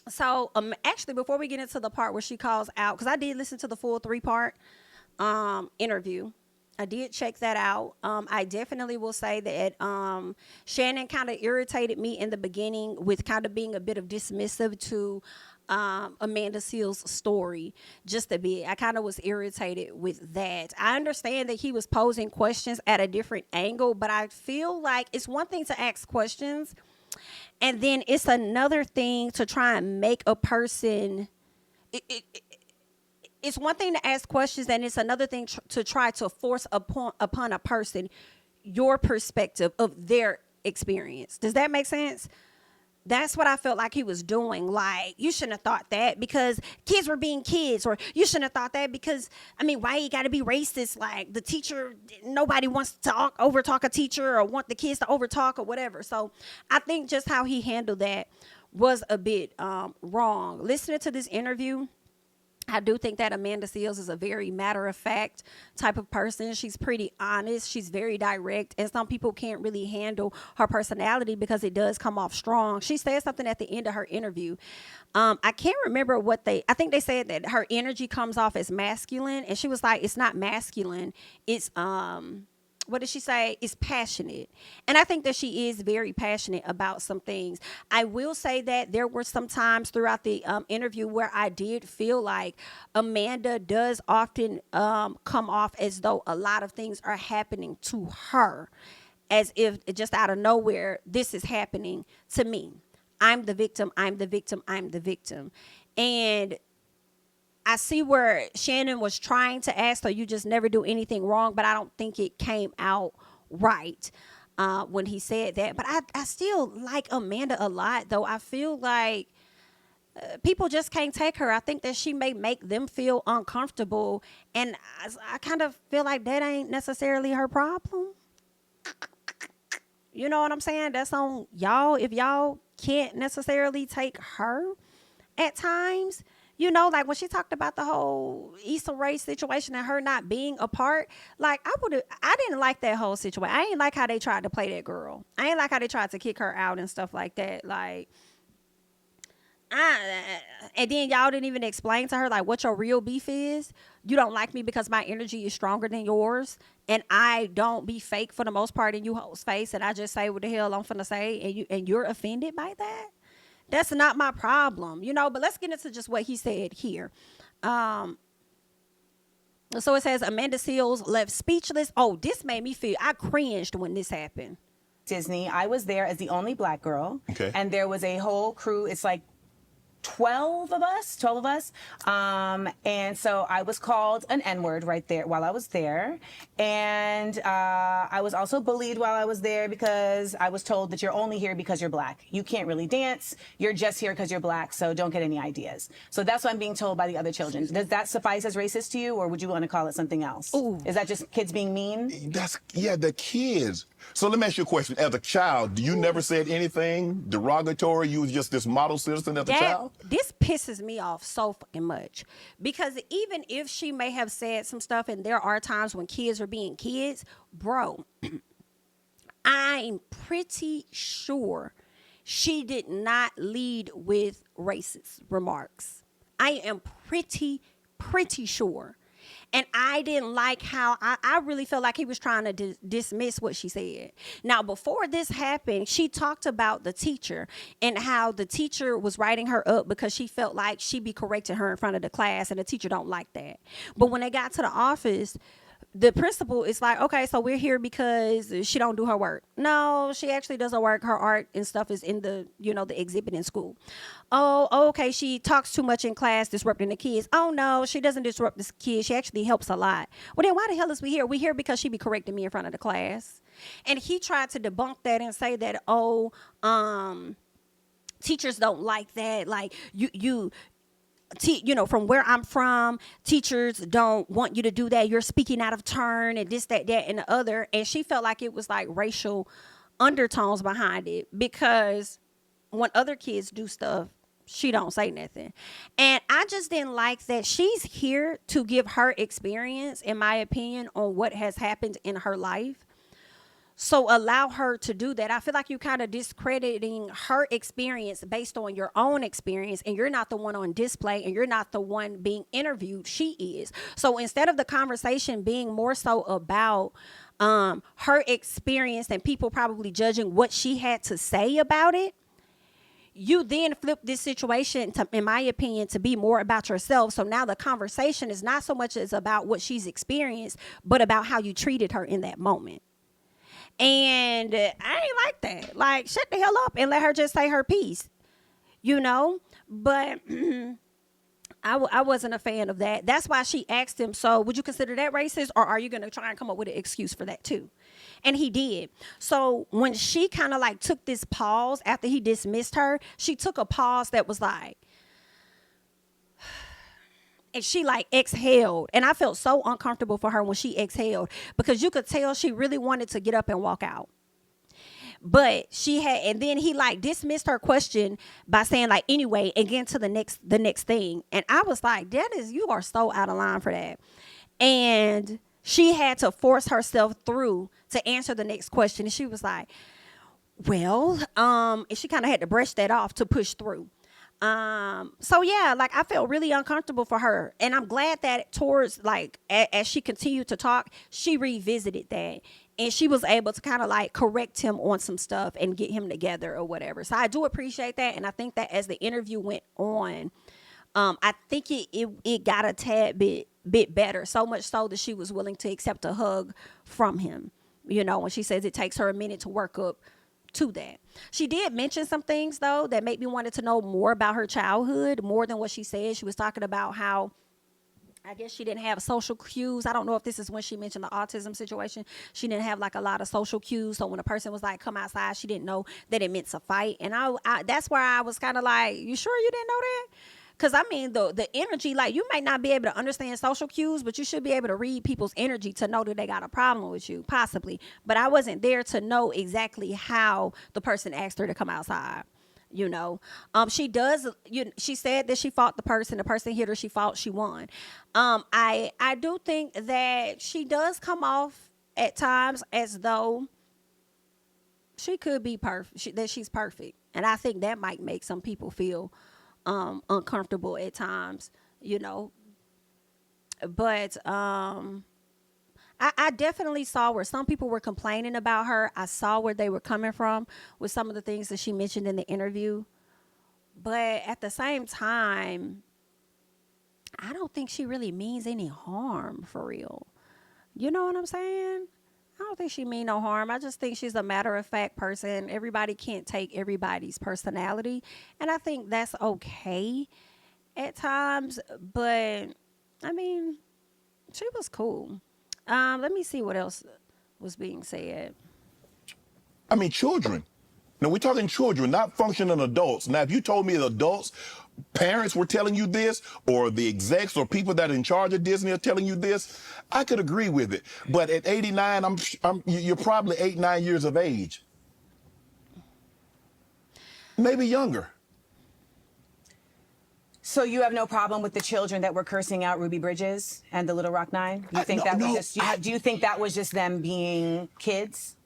So actually, before we get into the part where she calls out, because I did listen to the full 3-part interview. I did check that out. I definitely will say that Shannon kind of irritated me in the beginning with kind of being a bit of dismissive to Amanda Seales' story, just a bit. I kind of was irritated with that. I understand that he was posing questions at a different angle, but I feel like it's one thing to ask questions, and then it's another thing to try and make a person. It's one thing to ask questions, and it's another thing to try to force upon a person your perspective of their experience. Does that make sense? That's what I felt like he was doing. Like, you shouldn't have thought that because kids were being kids, or you shouldn't have thought that because, I mean, why you got to be racist? Like, the teacher, nobody wants to overtalk a teacher or want the kids to overtalk or whatever. So I think just how he handled that was a bit wrong. Listening to this interview, I do think that Amanda Seales is a very matter of fact type of person. She's pretty honest. She's very direct. And some people can't really handle her personality because it does come off strong. She said something at the end of her interview. I can't remember I think they said that her energy comes off as masculine. And she was like, it's not masculine. It's, what did she say? Is passionate. And I think that she is very passionate about some things. I will say that there were some times throughout the interview where I did feel like Amanda does often come off as though a lot of things are happening to her, as if just out of nowhere, this is happening to me. I'm the victim. I'm the victim. I'm the victim. And I see where Shannon was trying to ask her, you just never do anything wrong, but I don't think it came out right when he said that. But I still like Amanda a lot, though. I feel like people just can't take her. I think that she may make them feel uncomfortable. And I kind of feel like that ain't necessarily her problem. You know what I'm saying? That's on y'all. If y'all can't necessarily take her at times, like when she talked about the whole Issa Rae situation and her not being a part, like I didn't like that whole situation. I ain't like how they tried to play that girl. I ain't like how they tried to kick her out and stuff like that. Like, and then y'all didn't even explain to her like what your real beef is. You don't like me because my energy is stronger than yours, and I don't be fake for the most part in you hoes face, and I just say what the hell I'm finna say, and you're offended by that. That's not my problem, But let's get into just what he said here. Um, so it says Amanda Seales left speechless. Oh, this made me feel I cringed when this happened. Disney. I was there as the only black girl. Okay. And there was a whole crew. It's like 12 of us. And so I was called an N-word right there while I was there. And I was also bullied while I was there because I was told that you're only here because you're black. You can't really dance. You're just here because you're black, so don't get any ideas. So that's what I'm being told by the other children. Does that suffice as racist to you, or would you want to call it something else? Ooh. Is that just kids being mean? The kids. So let me ask you a question. As a child, you never said anything derogatory? You was just this model citizen as a child? This pisses me off so fucking much, because even if she may have said some stuff, and there are times when kids are being kids, bro, I'm pretty sure she did not lead with racist remarks. I am pretty sure. And I didn't like how I really felt like he was trying to dismiss what she said. Now, before this happened, she talked about the teacher and how the teacher was writing her up because she felt like she'd be correcting her in front of the class, and the teacher don't like that. But when they got to the office, the principal is like, okay, so we're here because she don't do her work. No, she actually does her work. Her art and stuff is in the exhibit in school. Oh, okay, she talks too much in class, disrupting the kids. Oh, no, she doesn't disrupt the kids. She actually helps a lot. Well, then why the hell is we here? We here because she be correcting me in front of the class. And he tried to debunk that and say that, teachers don't like that. Like, from where I'm from, teachers don't want you to do that. You're speaking out of turn and this, that, and the other. And she felt like it was like racial undertones behind it, because when other kids do stuff, she don't say nothing. And I just didn't like that. She's here to give her experience, in my opinion, on what has happened in her life. So allow her to do that. I feel like you're kind of discrediting her experience based on your own experience, and you're not the one on display, and you're not the one being interviewed. She is. So instead of the conversation being more so about her experience and people probably judging what she had to say about it, you then flip this situation to, in my opinion, to be more about yourself. So now the conversation is not so much as about what she's experienced, but about how you treated her in that moment. And I ain't like that. Like, shut the hell up and let her just say her piece, you know? But I wasn't a fan of that. That's why she asked him, so would you consider that racist, or are you going to try and come up with an excuse for that too? And he did. So when she kind of like took this pause after he dismissed her, she took a pause that was like, and she like exhaled. And I felt so uncomfortable for her when she exhaled, because you could tell she really wanted to get up and walk out. But she had, and then he like dismissed her question by saying like, anyway, and get to the next thing. And I was like, you are so out of line for that. And she had to force herself through to answer the next question. And she was like, well, and she kind of had to brush that off to push through. So yeah, like I felt really uncomfortable for her, and I'm glad that towards like as she continued to talk, she revisited that, and she was able to kind of like correct him on some stuff and get him together or whatever. So I do appreciate that, and I think that as the interview went on, I think it got a tad bit better, so much so that she was willing to accept a hug from him. You know, when she says it takes her a minute to work up to that. She did mention some things though that made me wanted to know more about her childhood, more than what she said. She was talking about how I guess she didn't have social cues. I don't know if this is when she mentioned the autism situation. She didn't have like a lot of social cues. So when a person was like, come outside, she didn't know that it meant to fight. And I that's where I was kind of like, you sure you didn't know that? Because I mean, the energy, like you might not be able to understand social cues, but you should be able to read people's energy to know that they got a problem with you, possibly. But I wasn't there to know exactly how the person asked her to come outside. You know, she does. She said that she fought the person hit her. She fought. She won. I do think that she does come off at times as though she could be perfect. That she's perfect, and I think that might make some people feel uncomfortable at times, you know. But I definitely saw where some people were complaining about her. I saw where they were coming from with some of the things that she mentioned in the interview. But at the same time, I don't think she really means any harm for real. You know what I'm saying? I don't think she mean no harm. I just think she's a matter-of-fact person. Everybody can't take everybody's personality. And I think that's okay at times. But, I mean, she was cool. Let me see what else was being said. I mean, children. Now, we're talking children, not functioning adults. Now, if you told me the adults, parents were telling you this, or the execs or people that are in charge of Disney are telling you this, I could agree with it. But at 89, you're probably 8, 9 years of age. Maybe younger. So you have no problem with the children that were cursing out Ruby Bridges and the Little Rock Nine? You think do you think that was just them being kids?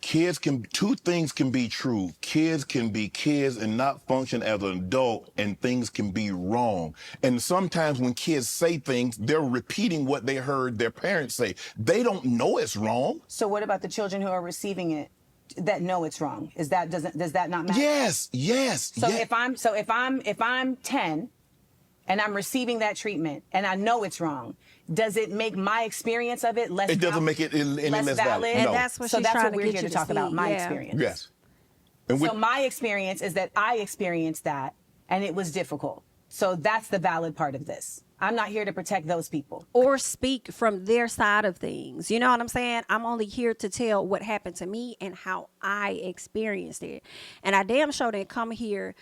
Two things can be true. Kids can be kids and not function as an adult, and things can be wrong. And sometimes when kids say things, they're repeating what they heard their parents say. They don't know it's wrong. So what about the children who are receiving it that know it's wrong? Does that not matter? Yes. So if I'm 10 and I'm receiving that treatment and I know it's wrong, does it make my experience of it less? It doesn't make it any less valid. And No. that's what So she's that's trying what to we're get here you to talk about. My experience. Yes. And so my experience is that I experienced that and it was difficult. So that's the valid part of this. I'm not here to protect those people. Or speak from their side of things. You know what I'm saying? I'm only here to tell what happened to me and how I experienced it. And I damn sure didn't come here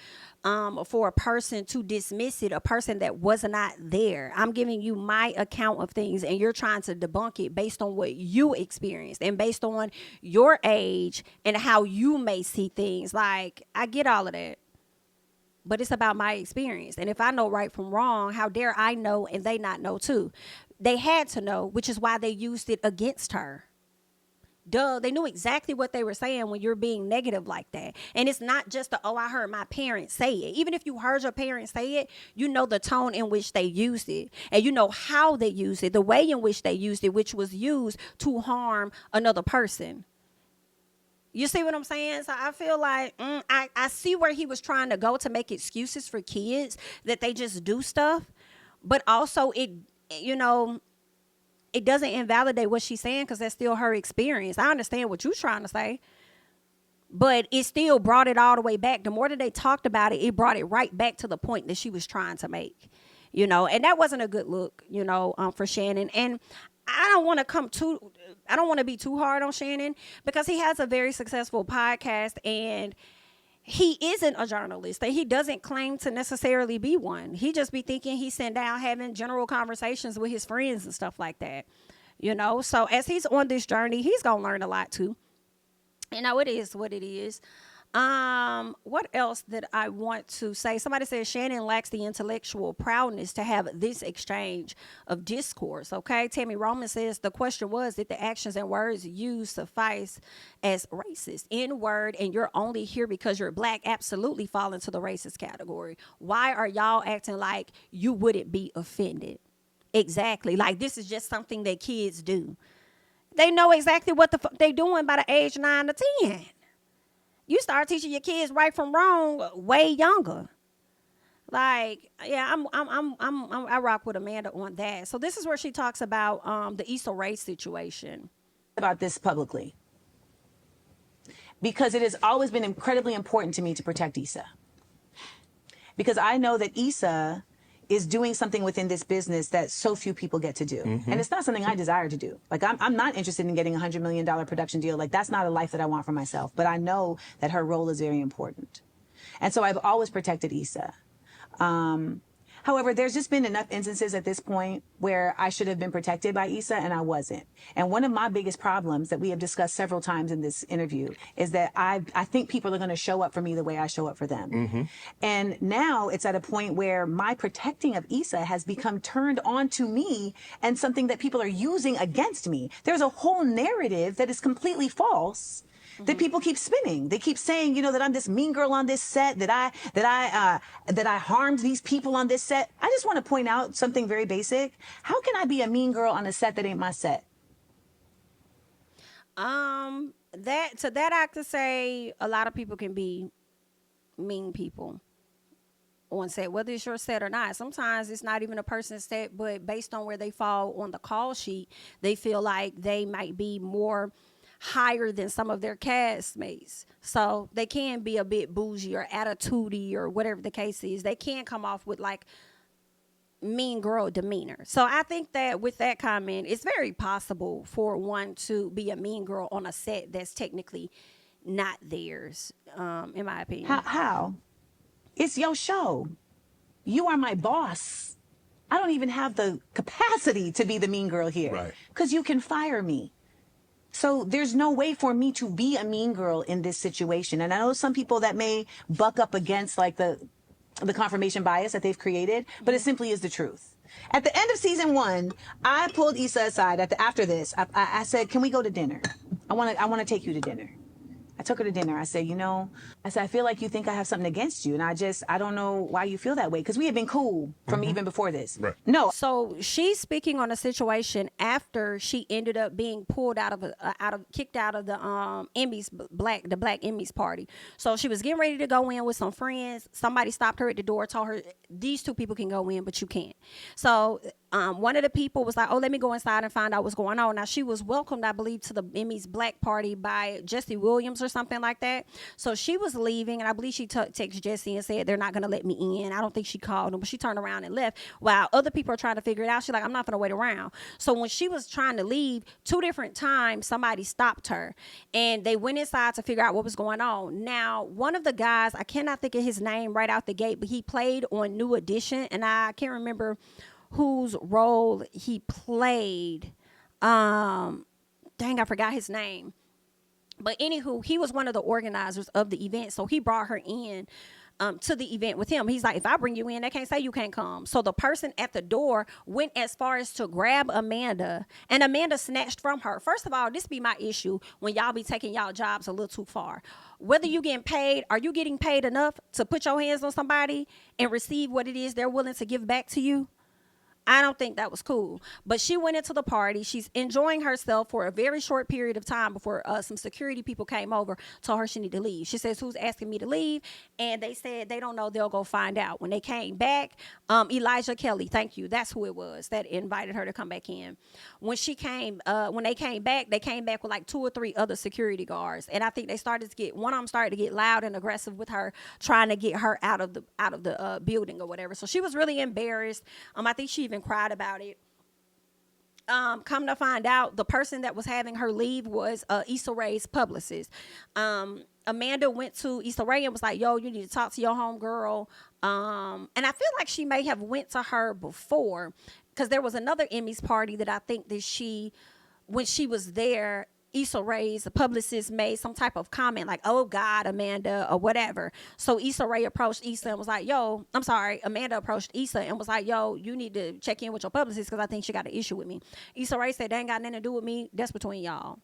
for a person to dismiss it, a person that was not there. I'm giving you my account of things, and you're trying to debunk it based on what you experienced and based on your age and how you may see things. Like, I get all of that. But it's about my experience. And if I know right from wrong, how dare I know and they not know too? They had to know, which is why they used it against her. Duh, they knew exactly what they were saying when you're being negative like that. And it's not just I heard my parents say it. Even if you heard your parents say it, you know the tone in which they used it. And you know how they used it, the way in which they used it, which was used to harm another person. You see what I'm saying? So I feel like I see where he was trying to go to make excuses for kids that they just do stuff. But also it doesn't invalidate what she's saying because that's still her experience. I understand what you're trying to say, but it still brought it all the way back. The more that they talked about it, it brought it right back to the point that she was trying to make, and that wasn't a good look, for Shannon. And I don't want to be too hard on Shannon because he has a very successful podcast and he isn't a journalist. He doesn't claim to necessarily be one. He just be thinking he's sitting down having general conversations with his friends and stuff like that. So as he's on this journey, he's going to learn a lot too. It is what it is. What else did I want to say? Somebody said Shannon lacks the intellectual prowess to have this exchange of discourse. Okay. Tammy Roman says the question was, did the actions and words used suffice as racist? N-word and you're only here because you're black absolutely fall into the racist category. Why are y'all acting like you wouldn't be offended? Exactly. Like this is just something that kids do. They know exactly what the fuck they doing by the age 9 to 10. You start teaching your kids right from wrong way younger. Like, yeah, I rock with Amanda on that. So this is where she talks about the Issa Rae situation. About this publicly, because it has always been incredibly important to me to protect Issa. Because I know that Issa is doing something within this business that so few people get to do. And it's not something I desire to do. Like, I'm not interested in getting a $100 million production deal. Like, that's not a life that I want for myself. But I know that her role is very important. And so I've always protected Issa. However, there's just been enough instances at this point where I should have been protected by Issa and I wasn't. And one of my biggest problems that we have discussed several times in this interview is that I think people are going to show up for me the way I show up for them. And now it's at a point where my protecting of Issa has become turned on to me and something that people are using against me. There's a whole narrative that is completely false that people keep spinning. They keep saying, that I'm this mean girl on this set, that I harmed these people on this set. I just want to point out something very basic. How can I be a mean girl on a set that ain't my set? That I could say a lot of people can be mean people on set, whether it's your set or not. Sometimes it's not even a person's set, but based on where they fall on the call sheet, they feel like they might be more higher than some of their castmates. So they can be a bit bougie or attitudey or whatever the case is. They can come off with like mean girl demeanor. So I think that with that comment, it's very possible for one to be a mean girl on a set that's technically not theirs, in my opinion. How? It's your show. You are my boss. I don't even have the capacity to be the mean girl here. Right. Because you can fire me. So there's no way for me to be a mean girl in this situation. And I know some people that may buck up against like the confirmation bias that they've created, but it simply is the truth. At the end of season 1, I pulled Issa aside after this. I said, can we go to dinner? I want to take you to dinner. I took her to dinner. I said, I feel like you think I have something against you. And I don't know why you feel that way. Because we had been cool from even before this. Right. No. So she's speaking on a situation after she ended up being pulled kicked out of the Emmys, the Black Emmys party. So she was getting ready to go in with some friends. Somebody stopped her at the door, told her these 2 people can go in, but you can't. So one of the people was like, oh, let me go inside and find out what's going on. Now, she was welcomed, I believe, to the Emmys Black party by Jesse Williams or something like that. So she was leaving, and I believe she texted Jesse and said, they're not going to let me in. I don't think she called him, but she turned around and left. While other people are trying to figure it out, she's like, I'm not going to wait around. So when she was trying to leave, 2 different times, somebody stopped her, and they went inside to figure out what was going on. Now, one of the guys, I cannot think of his name right out the gate, but he played on New Edition, and I can't remember whose role he played. I forgot his name. But anywho, he was one of the organizers of the event, so he brought her in to the event with him. He's like, if I bring you in, they can't say you can't come. So the person at the door went as far as to grab Amanda, and Amanda snatched from her. First of all, this be my issue when y'all be taking y'all jobs a little too far. Whether you getting paid, are you getting paid enough to put your hands on somebody and receive what it is they're willing to give back to you? I don't think that was cool. But she went into the party. She's enjoying herself for a very short period of time before some security people came over, told her she needed to leave. She says, who's asking me to leave? And they said they don't know. They'll go find out. When they came back, Elijah Kelly, thank you. That's who it was that invited her to come back in. When they came back with like 2 or 3 other security guards. And I think one of them started to get loud and aggressive with her, trying to get her out of the building or whatever. So she was really embarrassed. I think she even cried about it. Come to find out, the person that was having her leave was Issa Rae's publicist. Amanda went to Issa Rae and was like, yo, you need to talk to your homegirl. And I feel like she may have went to her before, because there was another Emmys party that I think that when she was there, Issa Rae's publicist made some type of comment like, oh God, Amanda, or whatever. So Issa Rae approached Issa and was like, Amanda approached Issa and was like, yo, you need to check in with your publicist because I think she got an issue with me. Issa Rae said, they ain't got nothing to do with me. That's between y'all.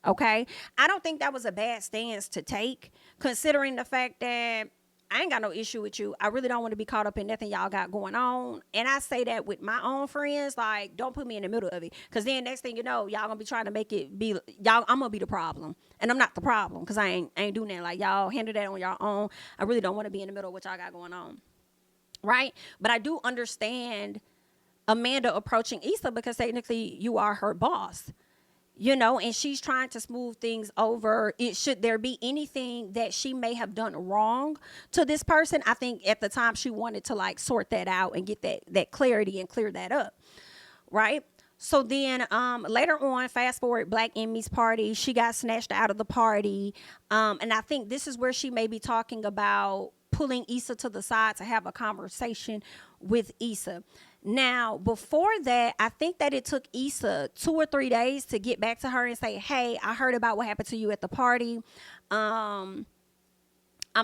Okay? I don't think that was a bad stance to take, considering the fact that I ain't got no issue with you. I really don't want to be caught up in nothing y'all got going on. And I say that with my own friends, like, don't put me in the middle of it. Because then next thing you know, y'all going to be trying to make it be, I'm going to be the problem. And I'm not the problem because I ain't doing that. Like, y'all handle that on your own. I really don't want to be in the middle of what y'all got going on. Right? But I do understand Amanda approaching Issa because technically you are her boss. And she's trying to smooth things over. Should there be anything that she may have done wrong to this person, I think at the time she wanted to like sort that out and get that clarity and clear that up. Right? So then later on, fast forward, Black Emmys party, she got snatched out of the party. And I think this is where she may be talking about pulling Issa to the side to have a conversation with Issa. Now, before that, I think that it took Issa 2 or 3 days to get back to her and say, hey, I heard about what happened to you at the party. I'm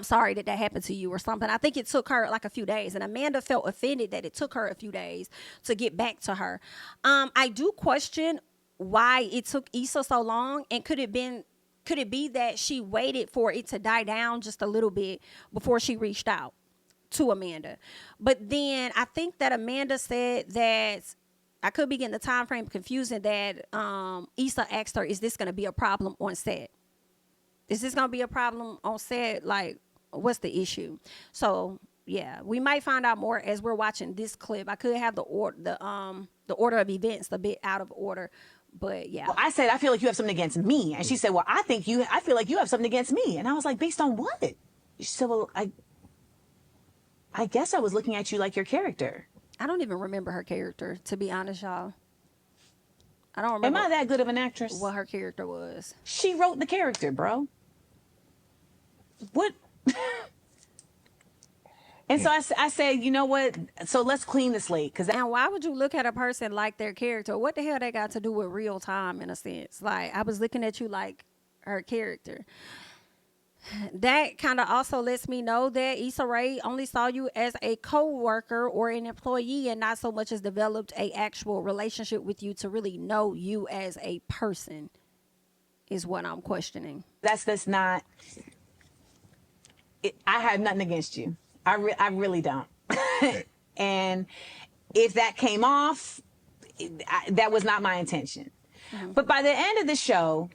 sorry that happened to you or something. I think it took her like a few days. And Amanda felt offended that it took her a few days to get back to her. I do question why it took Issa so long. And could it be that she waited for it to die down just a little bit before she reached out to Amanda? But then I think that Amanda said that, I could be getting the time frame confusing, that Issa asked her, is this going to be a problem on set? Is this going to be a problem on set? Like, what's the issue? So yeah, we might find out more as we're watching this clip. I could have the order of events a bit out of order, but yeah. Well, I said, I feel like you have something against me. And she said, well, I feel like you have something against me. And I was like, based on what? She said, well, I guess I was looking at you like your character. I don't even remember her character, to be honest, y'all. I don't remember. Am I that good of an actress? What her character was. She wrote the character, bro. What? And so I said, you know what? So let's clean the slate. And why would you look at a person like their character? What the hell they got to do with real time, in a sense? Like, I was looking at you like her character. That kind of also lets me know that Issa Rae only saw you as a co-worker or an employee and not so much as developed a actual relationship with you to really know you as a person, is what I'm questioning. That's not... I have nothing against you. I really don't. And if that came off, that was not my intention. Mm-hmm. But by the end of the show...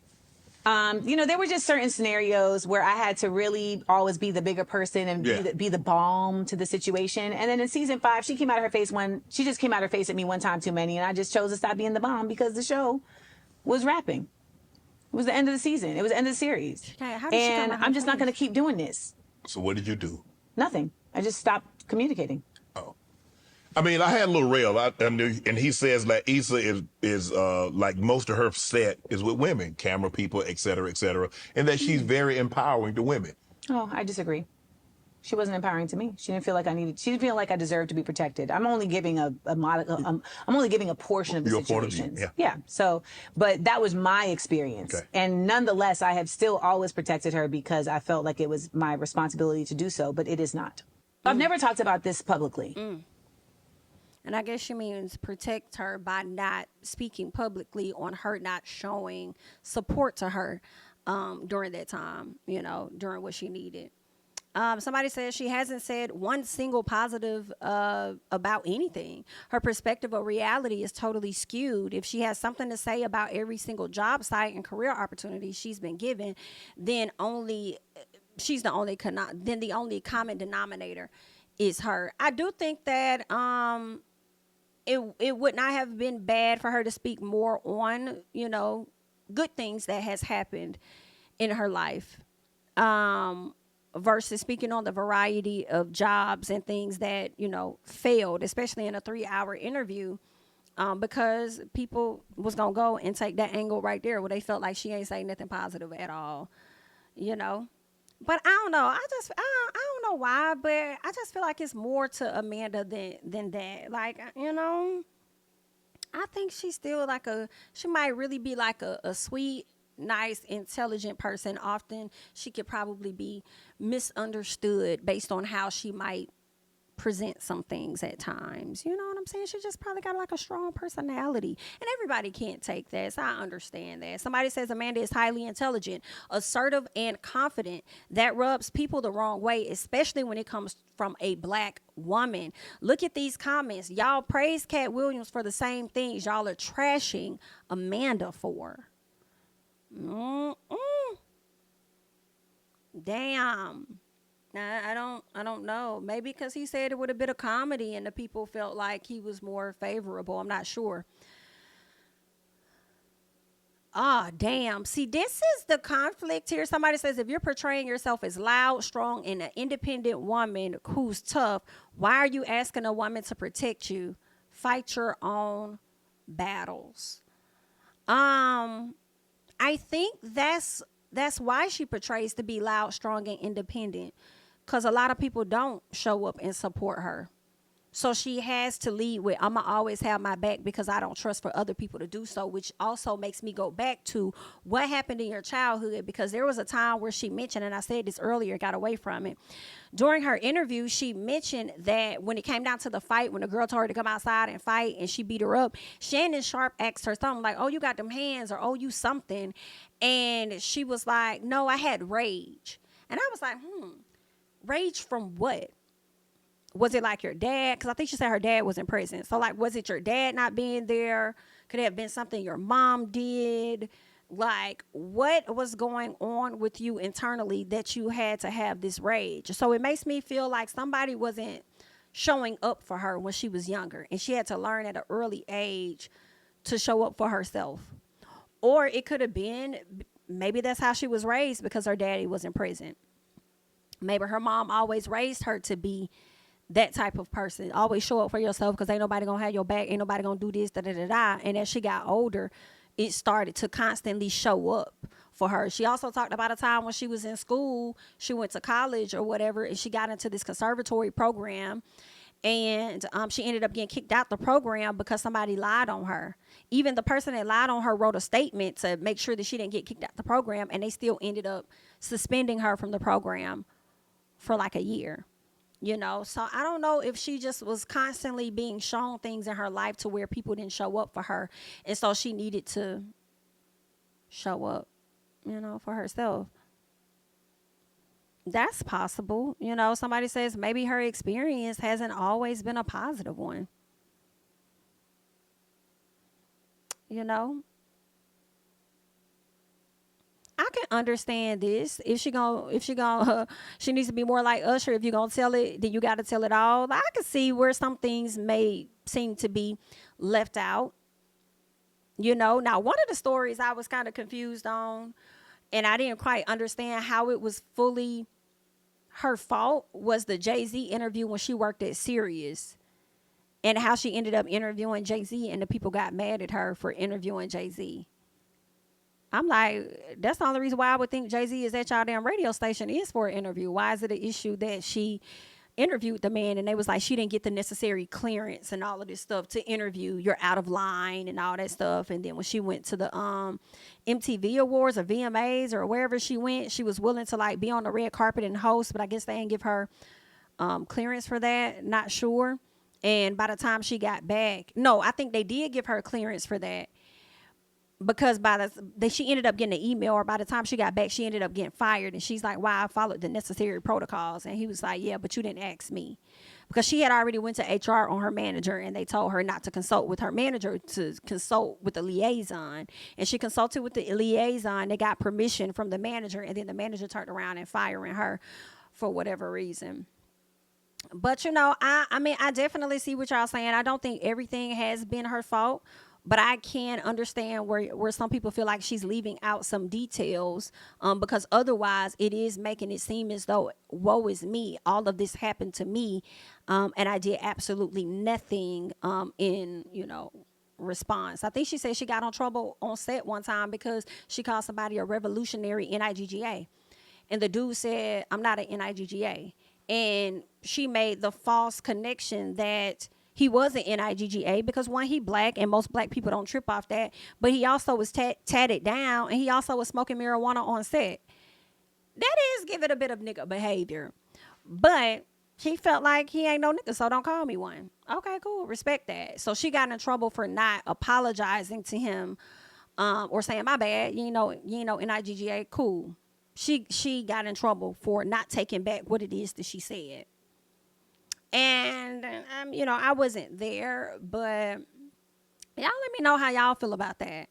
there were just certain scenarios where I had to really always be the bigger person and be the balm to the situation. And then in season 5, she just came out of her face at me one time too many. And I just chose to stop being the balm because the show was wrapping. It was the end of the season. It was the end of the series. And I'm just not going to keep doing this. So what did you do? Nothing. I just stopped communicating. Oh. I mean, I had a little rail, and he says that Issa is like most of her set is with women, camera people, et cetera, and that she's very empowering to women. Oh, I disagree. She wasn't empowering to me. She didn't feel like she didn't feel like I deserved to be protected. I'm only giving I'm only giving a portion of the Your point of view, situations. yeah. So, but that was my experience. Okay. And nonetheless, I have still always protected her because I felt like it was my responsibility to do so, but it is not. I've never talked about this publicly. And I guess she means protect her by not speaking publicly on her not showing support to her during that time, during what she needed. Somebody says she hasn't said one single positive about anything. Her perspective of reality is totally skewed. If she has something to say about every single job site and career opportunity she's been given, then she's the only common denominator is her. I do think that it would not have been bad for her to speak more on good things that has happened in her life. Versus speaking on the variety of jobs and things that, failed, especially in a 3-hour interview, because people was going to go and take that angle right there where they felt like she ain't saying nothing positive at all, But I don't know. I don't know why, but I just feel like it's more to Amanda than that. Like, I think she's still she might really be like a sweet, nice, intelligent person. Often she could probably be misunderstood based on how she might present some things at times. You know what I'm saying? She just probably got like a strong personality, and everybody can't take that, so I understand that. Somebody says Amanda is highly intelligent, assertive, and confident. That rubs people the wrong way, especially when it comes from a black woman. Look at these comments. Y'all praise Cat Williams for the same things y'all are trashing Amanda for. Damn. I don't know. Maybe because he said it would have been a comedy and the people felt like he was more favorable. I'm not sure. Damn. See, this is the conflict here. Somebody says if you're portraying yourself as loud, strong, and an independent woman who's tough, why are you asking a woman to protect you? Fight your own battles. I think that's why she portrays to be loud, strong, and independent, because a lot of people don't show up and support her. So she has to lead with, I'm going to always have my back because I don't trust for other people to do so, which also makes me go back to what happened in your childhood, because there was a time where she mentioned, and I said this earlier, got away from it. During her interview, she mentioned that when it came down to the fight, when the girl told her to come outside and fight and she beat her up, Shannon Sharp asked her something like, oh, you got them hands, or oh, you something. And she was like, no, I had rage. And I was like, rage from what? Was it like your dad? Because I think she said her dad was in prison. So, like, was it your dad not being there? Could it have been something your mom did? Like, what was going on with you internally that you had to have this rage? So it makes me feel like somebody wasn't showing up for her when she was younger, and she had to learn at an early age to show up for herself. Or it could have been, maybe that's how she was raised because her daddy was in prison. Maybe her mom always raised her to be that type of person. Always show up for yourself because ain't nobody gonna have your back. Ain't nobody gonna do this, da-da-da-da. And as she got older, it started to constantly show up for her. She also talked about a time when she was in school. She went to college or whatever, and she got into this conservatory program. And she ended up getting kicked out the program because somebody lied on her. Even the person that lied on her wrote a statement to make sure that she didn't get kicked out the program, and they still ended up suspending her from the program for like a year. So I don't know if she just was constantly being shown things in her life to where people didn't show up for her, and so she needed to show up, for herself. That's possible. Somebody says maybe her experience hasn't always been a positive one. I can understand this. If she needs to be more like Usher. If you're gonna tell it, then you got to tell it all. I can see where some things may seem to be left out. Now one of the stories I was kind of confused on, and I didn't quite understand how it was fully her fault, was the Jay-Z interview when she worked at Sirius, and how she ended up interviewing Jay-Z, and the people got mad at her for interviewing Jay-Z. I'm like, that's the only reason why I would think Jay-Z is at y'all damn radio station is for an interview. Why is it an issue that she interviewed the man and they was like she didn't get the necessary clearance and all of this stuff to interview, you're out of line and all that stuff. And then when she went to the MTV Awards or VMAs or wherever she went, she was willing to like be on the red carpet and host, but I guess they didn't give her clearance for that, not sure. And by the time she got back, no, I think they did give her clearance for that, because she ended up getting an email, or by the time she got back, she ended up getting fired. And she's like, "Wow, I followed the necessary protocols." And he was like, "Yeah, but you didn't ask me," because she had already went to HR on her manager, and they told her not to consult with her manager, to consult with the liaison. And she consulted with the liaison. They got permission from the manager, and then the manager turned around and firing her for whatever reason. But I mean, I definitely see what y'all saying. I don't think everything has been her fault, but I can understand where some people feel like she's leaving out some details, because otherwise it is making it seem as though, woe is me, all of this happened to me, and I did absolutely nothing in response. I think she said she got in trouble on set one time because she called somebody a revolutionary NIGGA, and the dude said, "I'm not an NIGGA," and she made the false connection that he was an NIGGA because, one, he black and most black people don't trip off that, but he also was tatted down, and he also was smoking marijuana on set. That is giving a bit of nigga behavior, but he felt like he ain't no nigga, so don't call me one. Okay, cool, respect that. So she got in trouble for not apologizing to him, or saying, "My bad, you know NIGGA." Cool. She got in trouble for not taking back what it is that she said. And I wasn't there, but y'all let me know how y'all feel about that.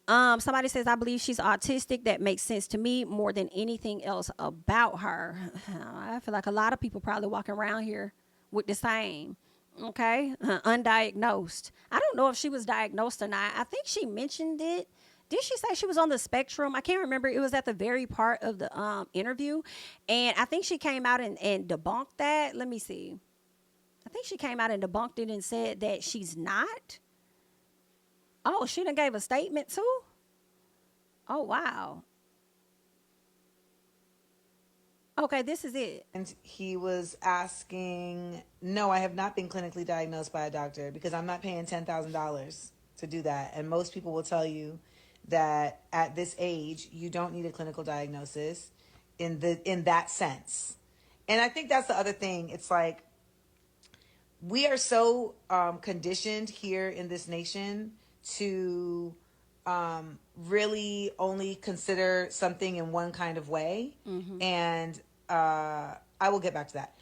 Somebody says, "I believe she's autistic. That makes sense to me more than anything else about her." I feel like a lot of people probably walking around here with the same. Okay, undiagnosed. I don't know if she was diagnosed or not. I think she mentioned it. Did she say she was on the spectrum? I can't remember. It was at the very part of the interview. And I think she came out and debunked that. Let me see. I think she came out and debunked it and said that she's not. Oh, she done gave a statement too? Oh, wow. Okay, this is it. And he was asking, "No, I have not been clinically diagnosed by a doctor because I'm not paying $10,000 to do that. And most people will tell you that at this age, you don't need a clinical diagnosis in that sense." And I think that's the other thing. It's like, we are so conditioned here in this nation to really only consider something in one kind of way. And I will get back to that.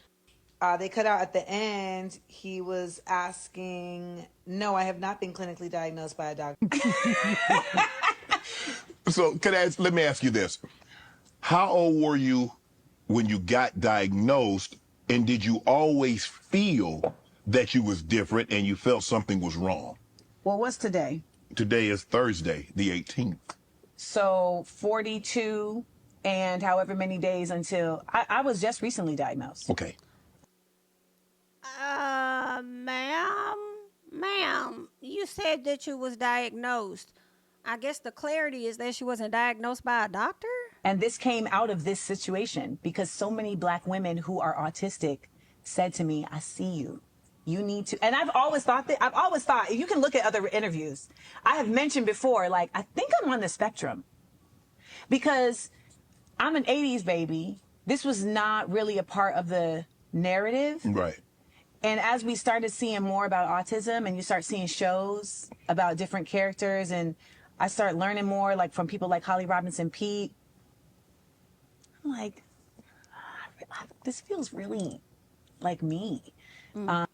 They cut out at the end, he was asking, "No, I have not been clinically diagnosed by a doctor." So let me ask you this. How old were you when you got diagnosed, and did you always feel that you was different and you felt something was wrong? Well, what's today? Today is Thursday, the 18th. So 42 and however many days until I was just recently diagnosed. Okay. Ma'am, you said that you was diagnosed. I guess the clarity is that she wasn't diagnosed by a doctor? And this came out of this situation because so many black women who are autistic said to me, "I see you. You need to," and I've always thought, you can look at other interviews. I have mentioned before, like, I think I'm on the spectrum because I'm an 80s baby. This was not really a part of the narrative. Right. And as we started seeing more about autism and you start seeing shows about different characters, and I start learning more, like, from people like Holly Robinson Pete, I'm like, this feels really like me. So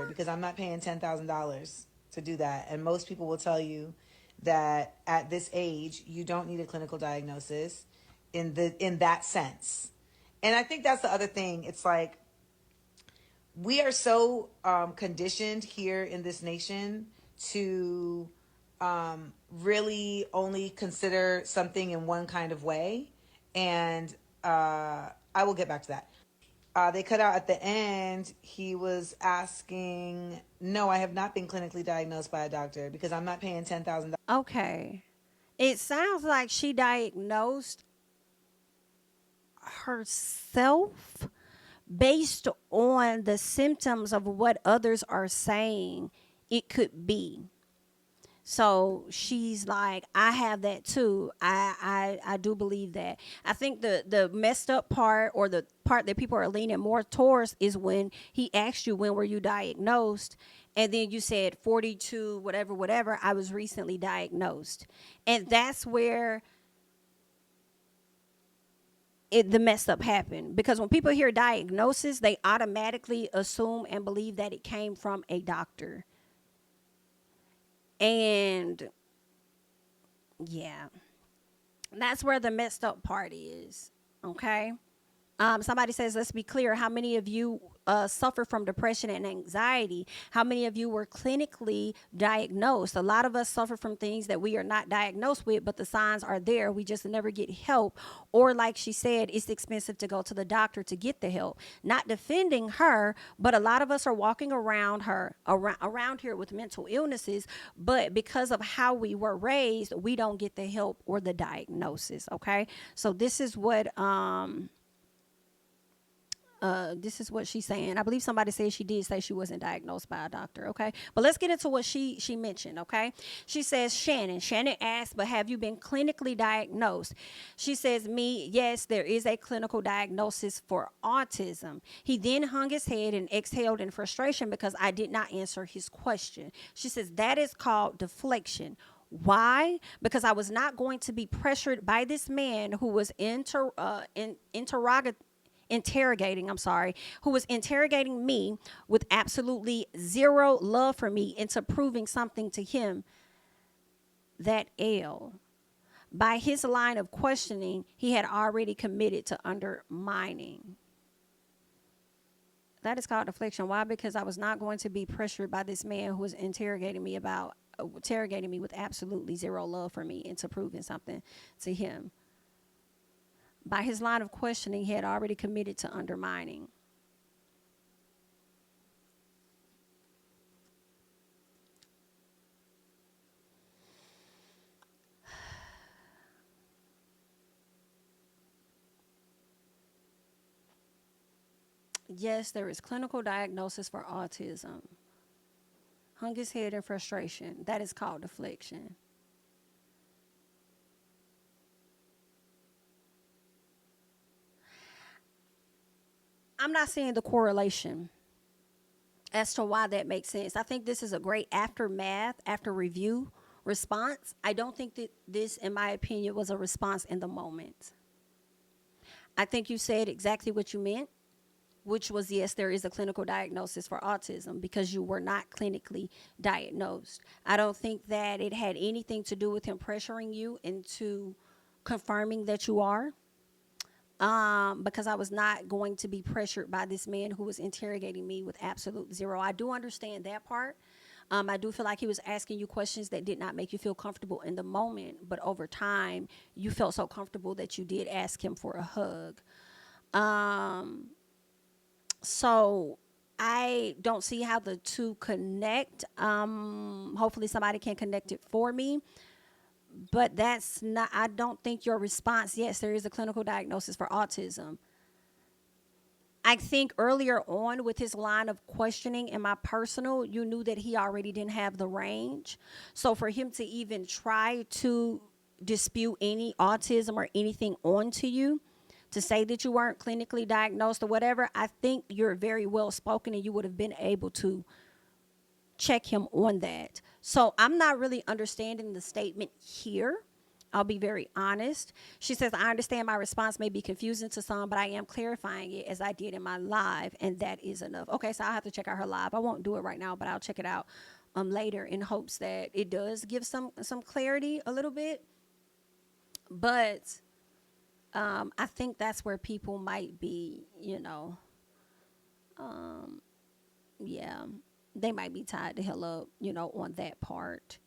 Because I'm not paying $10,000 to do that. And most people will tell you that at this age, you don't need a clinical diagnosis in that sense. And I think that's the other thing. It's like, we are so conditioned here in this nation to really only consider something in one kind of way. And I will get back to that. They cut out at the end. He was asking, "No, I have not been clinically diagnosed by a doctor because I'm not paying $10,000." Okay. It sounds like she diagnosed herself based on the symptoms of what others are saying it could be. So she's like, I have that too. I do believe that. I think the messed up part, or the part that people are leaning more towards, is when he asked you, when were you diagnosed? And then you said 42, whatever, whatever. I was recently diagnosed. And that's where the messed up happened. Because when people hear diagnosis, they automatically assume and believe that it came from a doctor. And yeah, that's where the messed up part is. Okay. Somebody says, let's be clear. How many of you suffer from depression and anxiety? How many of you were clinically diagnosed? A lot of us suffer from things that we are not diagnosed with, but the signs are there. We just never get help. Or like she said, it's expensive to go to the doctor to get the help. Not defending her, but a lot of us are walking around here with mental illnesses, but because of how we were raised, we don't get the help or the diagnosis. Okay. So this is what she's saying. I believe somebody said she did say she wasn't diagnosed by a doctor. Okay. But let's get into what she mentioned. Okay. She says, Shannon asked, but have you been clinically diagnosed? She says, me, yes, there is a clinical diagnosis for autism. He then hung his head and exhaled in frustration because I did not answer his question. She says, that is called deflection. Why? Because I was not going to be pressured by this man who was who was interrogating me with absolutely zero love for me into proving something to him that ailed. By his line of questioning, he had already committed to undermining. That is called deflection. Why? Because I was not going to be pressured by this man who was interrogating me with absolutely zero love for me into proving something to him. By his line of questioning, he had already committed to undermining. Yes, there is clinical diagnosis for autism. Hung his head in frustration. That is called deflection. I'm not seeing the correlation as to why that makes sense. I think this is a great after review response. I don't think that this, in my opinion, was a response in the moment. I think you said exactly what you meant, which was, yes, there is a clinical diagnosis for autism because you were not clinically diagnosed. I don't think that it had anything to do with him pressuring you into confirming that you are. Because I was not going to be pressured by this man who was interrogating me with absolute zero. I do understand that part. I do feel like he was asking you questions that did not make you feel comfortable in the moment, but over time, you felt so comfortable that you did ask him for a hug. So I don't see how the two connect. Hopefully somebody can connect it for me. But that's not, I don't think your response, yes, there is a clinical diagnosis for autism. I think earlier on with his line of questioning in my personal, you knew that he already didn't have the range. So for him to even try to dispute any autism or anything onto you, to say that you weren't clinically diagnosed or whatever, I think you're very well spoken and you would have been able to check him on that. So I'm not really understanding the statement here. I'll be very honest. She says, I understand my response may be confusing to some, but I am clarifying it as I did in my live, and that is enough. Okay, so I'll have to check out her live. I won't do it right now, but I'll check it out later in hopes that it does give some clarity a little bit. But I think that's where people might be, yeah, they might be tied the hell up, on that part.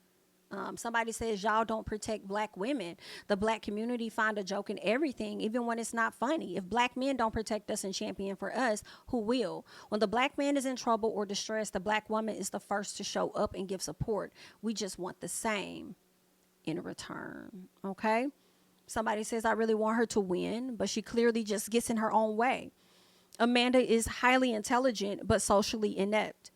Somebody says y'all don't protect black women. The black community find a joke in everything, even when it's not funny. If black men don't protect us and champion for us, who will? When the black man is in trouble or distressed, the black woman is the first to show up and give support. We just want the same in return. Okay? Somebody says, I really want her to win, but she clearly just gets in her own way. Amanda is highly intelligent, but socially inept.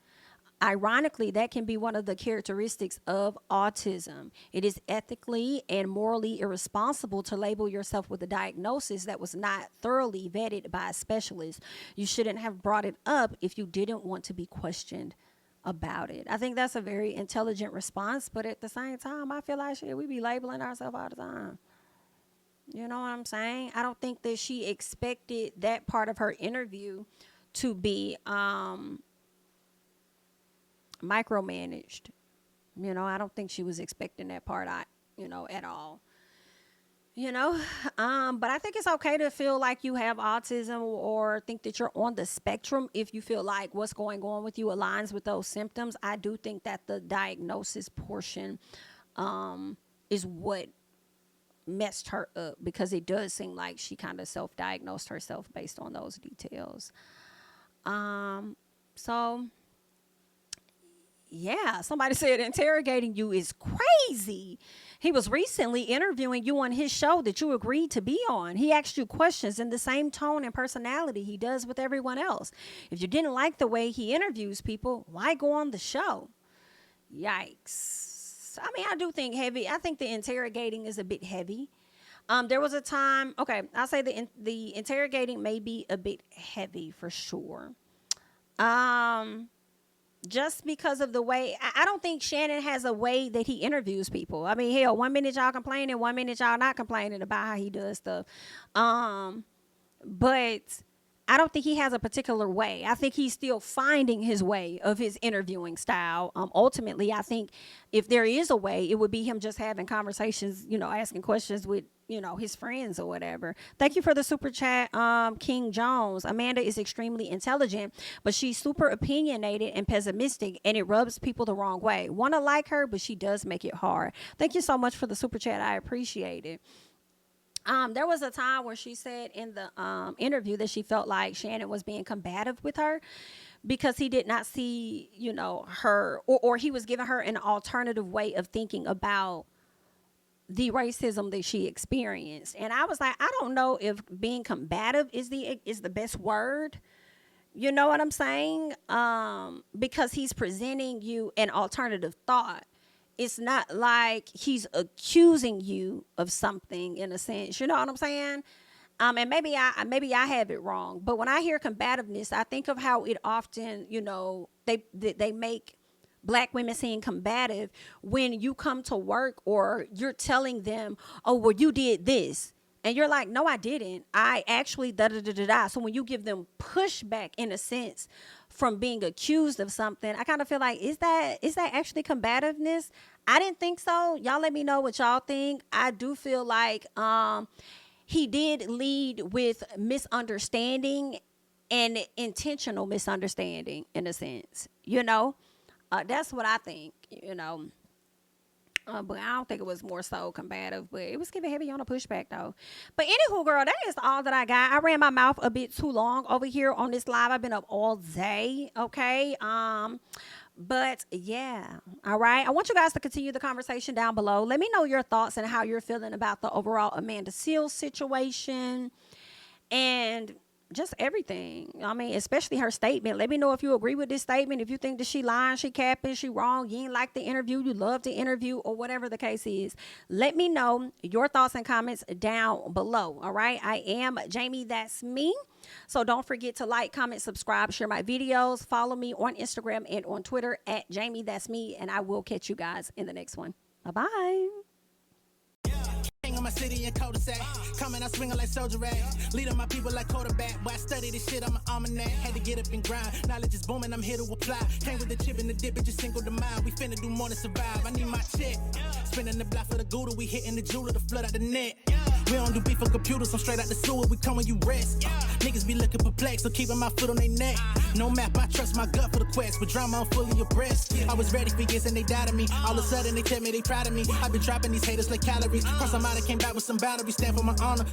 Ironically, that can be one of the characteristics of autism. It is ethically and morally irresponsible to label yourself with a diagnosis that was not thoroughly vetted by a specialist. You shouldn't have brought it up if you didn't want to be questioned about it. I think that's a very intelligent response, but at the same time, I feel like we be labeling ourselves all the time. You know what I'm saying? I don't think that she expected that part of her interview to be micromanaged. You know, I don't think she was expecting that part, at all. But I think it's okay to feel like you have autism or think that you're on the spectrum if you feel like what's going on with you aligns with those symptoms. I do think that the diagnosis portion is what messed her up, because it does seem like she kind of self-diagnosed herself based on those details. So yeah, somebody said interrogating you is crazy. He was recently interviewing you on his show that you agreed to be on. He asked you questions in the same tone and personality he does with everyone else. If you didn't like the way he interviews people, why go on the show? Yikes. I mean, I do think heavy. I think the interrogating is a bit heavy. There was a time, okay, I'll say the interrogating may be a bit heavy for sure. Just because of the way, I don't think Shannon has a way that he interviews people. I mean, hell, 1 minute y'all complaining, 1 minute y'all not complaining about how he does stuff. But I don't think he has a particular way. I think he's still finding his way of his interviewing style. Ultimately, I think if there is a way, it would be him just having conversations, asking questions with, his friends or whatever. Thank you for the super chat, King Jones. Amanda is extremely intelligent, but she's super opinionated and pessimistic, and it rubs people the wrong way. Want to like her, but she does make it hard. Thank you so much for the super chat. I appreciate it. There was a time where she said in the interview that she felt like Shannon was being combative with her because he did not see, her, or he was giving her an alternative way of thinking about the racism that she experienced. And I was like, I don't know if being combative is the best word. You know what I'm saying? Because he's presenting you an alternative thought. It's not like he's accusing you of something in a sense. You know what I'm saying? And maybe I have it wrong. But when I hear combativeness, I think of how it often, they make black women seem combative when you come to work or you're telling them, oh, well, you did this. And you're like, no, I didn't. I actually da-da-da-da-da. So when you give them pushback in a sense from being accused of something, I kind of feel like, is that actually combativeness? I didn't think so. Y'all let me know what y'all think. I do feel like he did lead with misunderstanding and intentional misunderstanding in a sense, that's what I think, but I don't think it was more so combative, but it was giving heavy on a pushback though. But anywho, girl, that is all that I got. I ran my mouth a bit too long over here on this live. I've been up all day. Okay. But yeah. All right. I want you guys to continue the conversation down below. Let me know your thoughts and how you're feeling about the overall Amanda Seales situation and just everything. I mean, especially her statement. Let me know if you agree with this statement. If you think that she lying, she capping, she wrong, you ain't like the interview, you love the interview, or whatever the case is. Let me know your thoughts and comments down below. All right. I am Jami, that's me. So don't forget to like, comment, subscribe, share my videos. Follow me on Instagram and on Twitter at Jami, that's me. And I will catch you guys in the next one. Bye-bye. On my city and cul-de-sac, coming out swinging like Soldier Ray, leading my people like quarterback. Boy, I study this shit, I'm an almanac. Had to get up and grind. Knowledge is booming, I'm here to apply. Came with the chip and the dip, it just single the mind. We finna do more than survive. I need my check. Spinning the block for the Gouda, we hitting the jeweler to flood out the net. We don't do beef on computers, I'm straight out the sewer. We come when you rest. Niggas be looking perplexed, so keeping my foot on their neck. No map, I trust my gut for the quest. But drama, I'm fully abreast. I was ready for years and they doubted me. All of a sudden they tell me they proud of me. I've been dropping these haters like calories. Cross them out, I came back with some boundaries. Stand for my honor.